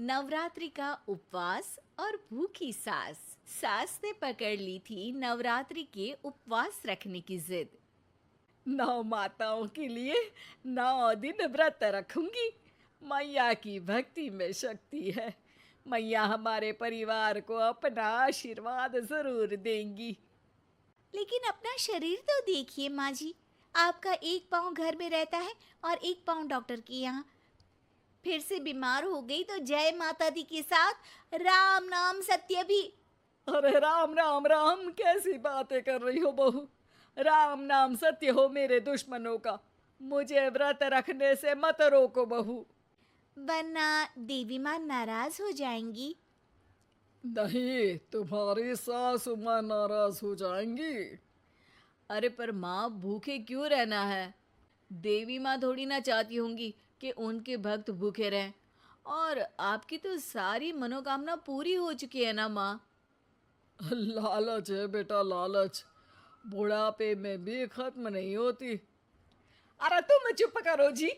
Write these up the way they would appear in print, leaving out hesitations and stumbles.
नवरात्रि का उपवास और भूखी सास। सास ने पकड़ ली थी नवरात्रि के उपवास रखने की जिद। 9 माताओं के लिए 9 दिन व्रत रखूंगी। मैया की भक्ति में शक्ति है। मैया हमारे परिवार को अपना आशीर्वाद जरूर देंगी। लेकिन अपना शरीर तो देखिए माँ जी, आपका एक पाँव घर में रहता है और एक पाँव डॉक्टर के यहाँ। फिर से बीमार हो गई तो जय माता दी के साथ राम नाम सत्य भी। अरे राम राम राम, कैसी बातें कर रही हो बहू। राम नाम सत्य हो मेरे दुश्मनों का। मुझे व्रत रखने से मत रोको बहू। वरना देवी माँ नाराज हो जाएंगी। नहीं, तुम्हारी सासू माँ नाराज हो जाएंगी। अरे पर माँ, भूखे क्यों रहना है? देवी माँ थोड़ी ना चाहती होंगी कि उनके भक्त भूखे रहें। और आपकी तो सारी मनोकामना पूरी हो चुकी है ना माँ। लालच है बेटा, लालच बुढ़ापे में भी खत्म नहीं होती। अरे तुम चुप करो जी।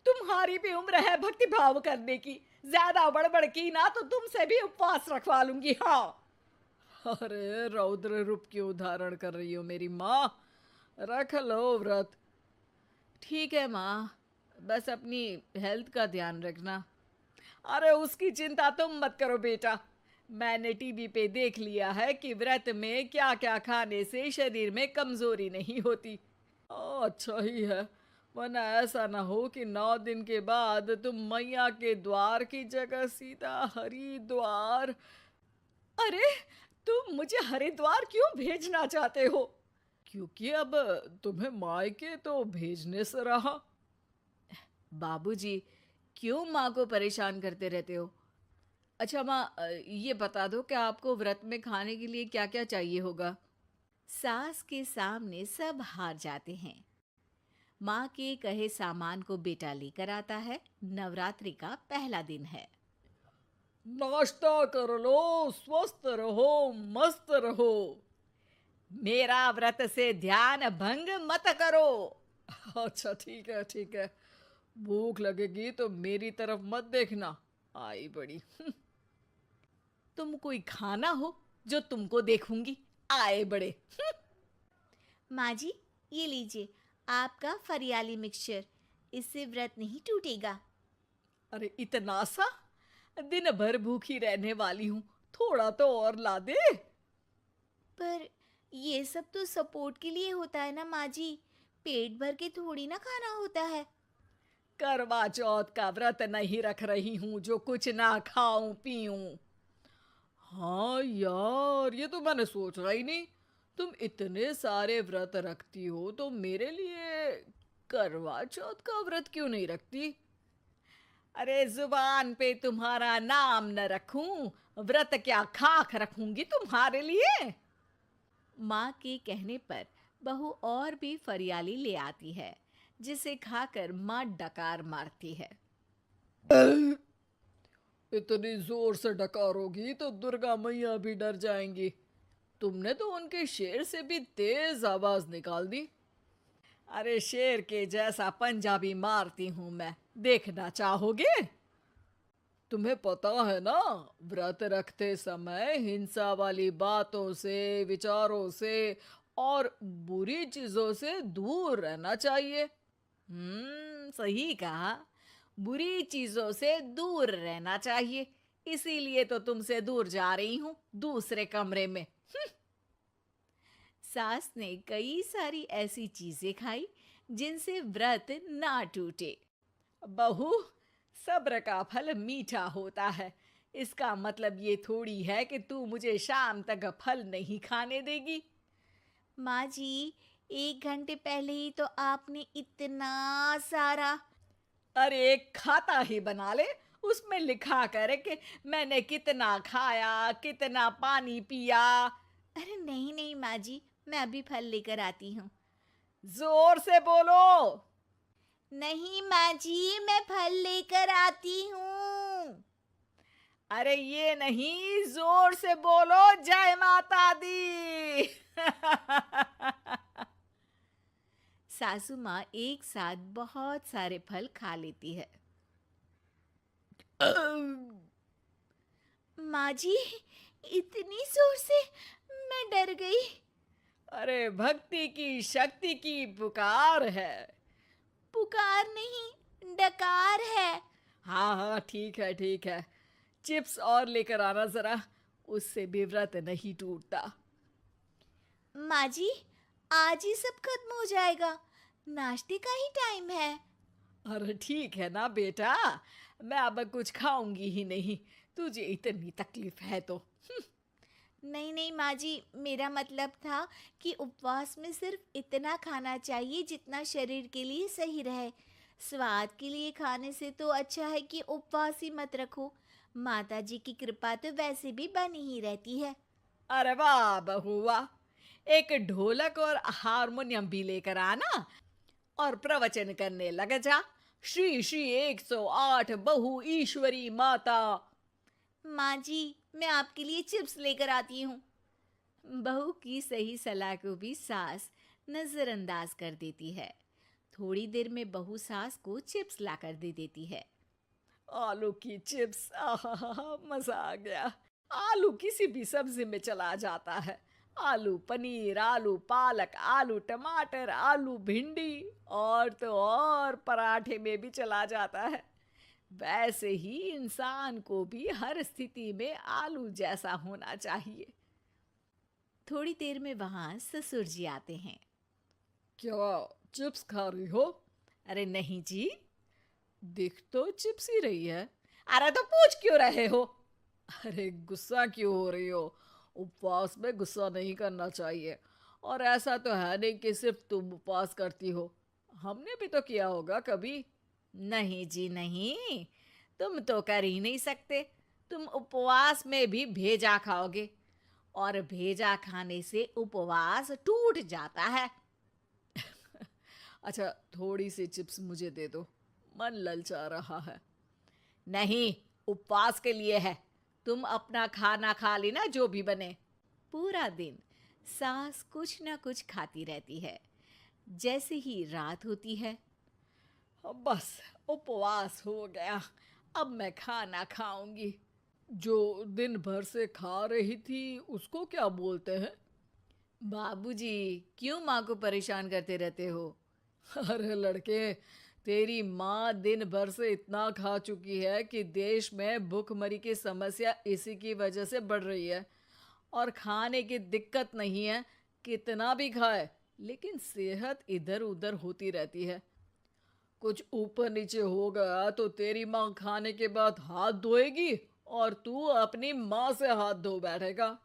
तुम्हारी भी उम्र है भक्ति भाव करने की। ज्यादा बड़बड़ की ना तो तुमसे भी उपवास रखवा लूंगी। हाँ। अरे रौद्र रूप क्यों धारण कर रही हो मेरी माँ। रख लो व्रत। ठीक है माँ, बस अपनी हेल्थ का ध्यान रखना। अरे उसकी चिंता तुम मत करो बेटा। मैंने टीवी पे देख लिया है कि व्रत में क्या क्या खाने से शरीर में कमजोरी नहीं होती। अच्छा ही है। वरना ऐसा ना हो कि 9 दिन के बाद तुम मैया के द्वार की जगह सीधा हरिद्वार। अरे, तुम मुझे हरिद्वार क्यों भेजना चाहते हो? क्योंकि अब तुम्हें मायके तो भेजने से रहा। बाबूजी, क्यों माँ को परेशान करते रहते हो? अच्छा माँ, ये बता दो कि आपको व्रत में खाने के लिए क्या क्या चाहिए होगा। सास के सामने सब हार जाते हैं। माँ के कहे सामान को बेटा लेकर आता है। नवरात्रि का पहला दिन है। नाश्ता कर लो, स्वस्थ रहो, मस्त रहो। मेरा व्रत से ध्यान भंग मत करो। अच्छा ठीक है, ठीक है। भूख लगेगी तो मेरी तरफ मत देखना। आई बड़ी। तुम कोई खाना हो जो तुमको देखूंगी। आए बड़े। माँ जी, ये लीजिए आपका फरियाली मिक्सचर। इससे व्रत नहीं टूटेगा। अरे इतना सा? दिन भर भूखी रहने वाली हूँ। थोड़ा तो और ला दे। पर ये सब तो सपोर्ट के लिए होता है ना माँ जी। पेट भर के थोड़ी ना खाना होता है। करवा चौथ का व्रत नहीं रख रही हूँ जो कुछ ना खाऊं पीऊं। हाँ यार, ये तो मैंने सोचा ही नहीं। तुम इतने सारे व्रत रखती हो तो मेरे लिए करवा चौथ का व्रत क्यों नहीं रखती? अरे जुबान पे तुम्हारा नाम न रखूं, व्रत क्या खाक रखूंगी तुम्हारे लिए। माँ के कहने पर बहू और भी फरियाली ले आती है, जिसे खाकर माँ डकार मारती है। इतनी जोर से डकारोगी तो दुर्गा मैया भी डर जाएंगी। तुमने तो उनके शेर से भी तेज आवाज निकाल दी। अरे शेर के जैसा पंजाबी मारती हूं मैं, देखना चाहोगे? तुम्हें पता है ना, व्रत रखते समय हिंसा वाली बातों से, विचारों से और बुरी चीजों से दूर रहना चाहिए। सही कहा। बुरी चीजों से दूर रहना चाहिए। इसीलिए तो तुमसे दूर जा रही हूँ, दूसरे कमरे में। सास ने कई सारी ऐसी चीजें खाई जिनसे व्रत ना टूटे। बहू, सब्र का फल मीठा होता है। इसका मतलब ये थोड़ी है कि तू मुझे शाम तक फल नहीं खाने देगी। माँ जी, 1 घंटे पहले ही तो आपने इतना सारा। अरे एक खाता ही बना ले। उसमें लिखा कर कि मैंने कितना खाया, कितना पानी पिया। अरे नहीं नहीं माँ जी, मैं अभी फल लेकर आती हूँ। जोर से बोलो। नहीं माँ जी, मैं फल लेकर आती हूँ। अरे ये नहीं, जोर से बोलो, जय माता दी। सासू माँ एक साथ बहुत सारे फल खा लेती है। माँ जी, इतनी जोर से मैं डर गई। अरे भक्ति की शक्ति की पुकार है। पुकार नहीं, डकार है। हाँ हाँ, ठीक है ठीक है। चिप्स और लेकर आना जरा, उससे भी व्रत नहीं टूटता। माँ जी, आज ही सब खत्म हो जाएगा। नाश्ते का ही टाइम है। अरे ठीक है ना बेटा, मैं अब कुछ खाऊंगी ही नहीं, तुझे इतनी तकलीफ है तो। नहीं नहीं माँ जी, मेरा मतलब था कि उपवास में सिर्फ इतना खाना चाहिए जितना शरीर के लिए सही रहे। स्वाद के लिए खाने से तो अच्छा है कि उपवास ही मत रखो। माता जी की कृपा तो वैसे भी बनी ही रहती है। अरे वाह बहू वाह, एक ढोलक और हारमोनियम भी लेकर आना और प्रवचन करने लग जा। श्री श्री 108 बहु ईश्वरी माता। माँ जी, मैं आपके लिए चिप्स लेकर आती हूँ। बहू की सही सलाह को भी सास नजरअंदाज कर देती है। थोड़ी देर में बहू सास को चिप्स लाकर दे देती है। आलू की चिप्स, आहा मजा आ गया। आलू किसी भी सब्जी में चला जाता है। आलू पनीर, आलू पालक, आलू टमाटर, आलू भिंडी और तो और पराठे में भी चला जाता है। वैसे ही इंसान को भी हर स्थिति में आलू जैसा होना चाहिए। थोड़ी देर में वहां ससुर जी आते हैं। क्या चिप्स खा रही हो? अरे नहीं जी, दिख तो चिप्स ही रही है। अरे तो पूछ क्यों रहे हो? अरे गुस्सा क्यों हो रही हो? उपवास में गुस्सा नहीं करना चाहिए। और ऐसा तो है नहीं कि सिर्फ तुम उपवास करती हो, हमने भी तो किया होगा कभी। नहीं जी नहीं, तुम तो कर ही नहीं सकते। तुम उपवास में भी भेजा खाओगे और भेजा खाने से उपवास टूट जाता है। अच्छा, थोड़ी सी चिप्स मुझे दे दो, मन ललचा रहा है। नहीं, उपवास के लिए है। तुम अपना खाना खा लेना जो भी बने। पूरा दिन सास कुछ ना कुछ खाती रहती है। जैसे ही रात होती है, अब बस उपवास हो गया, अब मैं खाना खाऊंगी। जो दिन भर से खा रही थी उसको क्या बोलते हैं? बाबूजी क्यों माँ को परेशान करते रहते हो? अरे लड़के, तेरी माँ दिन भर से इतना खा चुकी है कि देश में भूखमरी की समस्या इसी की वजह से बढ़ रही है। और खाने की दिक्कत नहीं है, कितना भी खाए लेकिन सेहत इधर उधर होती रहती है। कुछ ऊपर नीचे हो गया तो तेरी माँ खाने के बाद हाथ धोएगी और तू अपनी माँ से हाथ धो बैठेगा।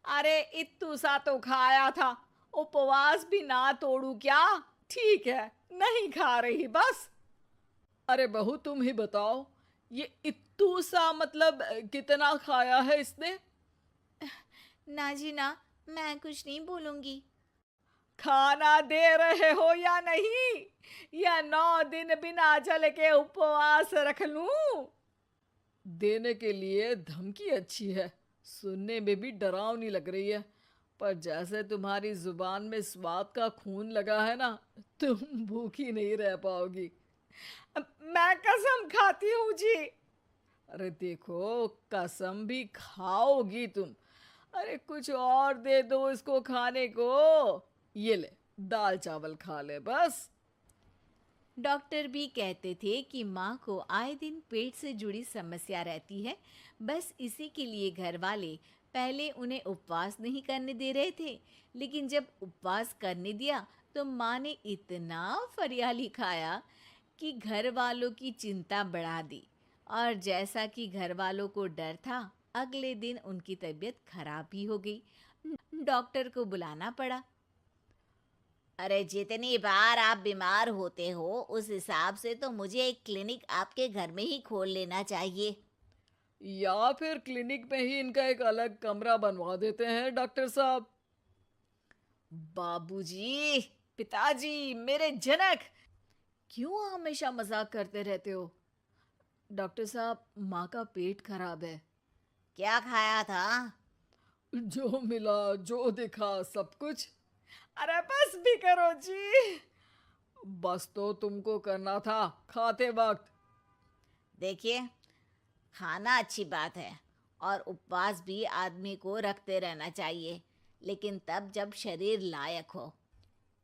अरे इत्तू सा तो खाया था, उपवास भी ना तोड़ू क्या? ठीक है, नहीं खा रही बस। अरे बहू तुम ही बताओ, ये इत्तू सा मतलब कितना खाया है इसने? ना जी ना, मैं कुछ नहीं बोलूंगी। खाना दे रहे हो या नहीं, या 9 दिन बिना जल के उपवास रख लूं? देने के लिए धमकी अच्छी है, सुनने में भी डरावनी लग रही है, पर जैसे तुम्हारी जुबान में स्वाद का खून लगा है ना, तुम भूखी नहीं रह पाओगी। मैं कसम खाती हूँ जी। अरे देखो, कसम भी खाओगी तुम। अरे कुछ और दे दो इसको खाने को। ये ले, दाल चावल खा ले बस। डॉक्टर भी कहते थे कि माँ को आए दिन पेट से जुड़ी समस्या रहती है। बस इसी के लिए घर वाले पहले उन्हें उपवास नहीं करने दे रहे थे, लेकिन जब उपवास करने दिया तो माँ ने इतना फरियाली खाया कि घर वालों की चिंता बढ़ा दी। और जैसा कि घर वालों को डर था, अगले दिन उनकी तबीयत खराब भी हो गई। डॉक्टर को बुलाना पड़ा। अरे जितनी बार आप बीमार होते हो उस हिसाब से तो मुझे एक क्लिनिक आपके घर में ही खोल लेना चाहिए। या फिर क्लिनिक में ही इनका एक अलग कमरा बनवा देते हैं डॉक्टर साहब। बाबूजी, पिताजी, मेरे जनक, क्यों हमेशा मजाक करते रहते हो? डॉक्टर साहब, माँ का पेट खराब है। क्या खाया था? जो मिला जो दिखा सब कुछ। अरे बस भी करो जी। बस तो तुमको करना था खाते वक्त। देखिए, खाना अच्छी बात है, और उपवास भी आदमी को रखते रहना चाहिए, लेकिन तब जब शरीर लायक हो।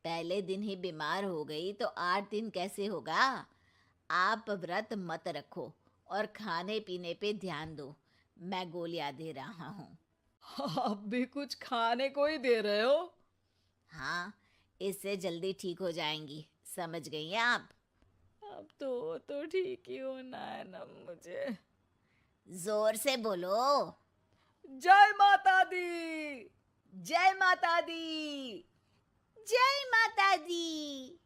पहले दिन ही बीमार हो गई तो 8 दिन कैसे होगा? आप व्रत मत रखो और खाने पीने पे ध्यान दो। मैं गोलियां दे रहा हूँ। आप भी कुछ खाने को ही दे रहे हो? हाँ, इससे जल्दी ठीक हो जाएंगी। समझ गई हैं आप? अब तो ठीक ही होना है ना मुझे। जोर से बोलो। जय माता दी। जय माता दी। जय माता दी।